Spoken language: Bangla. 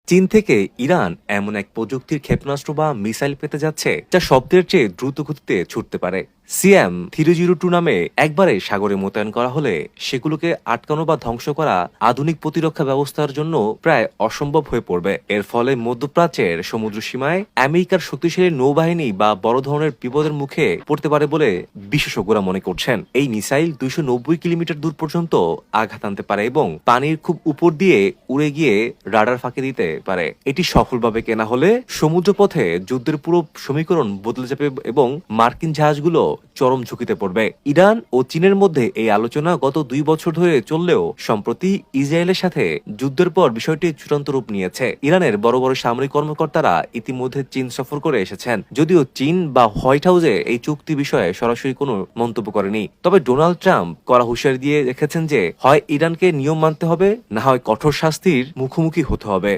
চীন থেকে ইরান এমন এক প্রযুক্তির ক্ষেপণাস্ত্র বা মিসাইল পেতে যাচ্ছে যা শব্দের চেয়ে দ্রুত গতিতে ছুটতে পারে। CM-302 নামে একবারে সাগরে মোতায়েন করা হলে সেগুলোকে আটকানো বা ধ্বংস করা আধুনিক প্রতিরক্ষা ব্যবস্থার জন্য প্রায় অসম্ভব হয়ে পড়বে। এর ফলে মধ্যপ্রাচ্যের সমুদ্র সীমায় আমেরিকার শক্তিশালী নৌবাহিনী বা বড় ধরনের বিপদের মুখে পড়তে পারে বলে বিশেষজ্ঞরা মনে করছেন। এই মিসাইল 290 কিলোমিটার দূর পর্যন্ত আঘাত আনতে পারে এবং পানির খুব উপর দিয়ে উড়ে গিয়ে রাডার ফাঁকি দিতে পারে। এটি সফলভাবে কেনা হলে সমুদ্রপথে যুদ্ধের পুরো সমীকরণ বদলে যাবে এবং মার্কিন জাহাজগুলো চরম ঝুঁকিতে পড়বে। ইরান ও চীনের মধ্যে এই আলোচনা গত 2 বছর ধরে চললেও সম্প্রতি ইসরায়েলের সাথে যুদ্ধের পর বিষয়টি চূড়ান্ত রূপ নিয়েছে। ইরানের বড় বড় সামরিক কর্মকর্তারা ইতিমধ্যে চীন সফর করে এসেছেন, যদিও চীন বা হোয়াইট হাউসে এই চুক্তি বিষয়ে সরাসরি কোনো মন্তব্য করেনি। তবে ডোনাল্ড ট্রাম্প কড়া হুঁশিয়ারি দিয়ে রেখেছেন যে হয় ইরানকে নিয়ম মানতে হবে, না হয় কঠোর শাস্তির মুখোমুখি হতে হবে।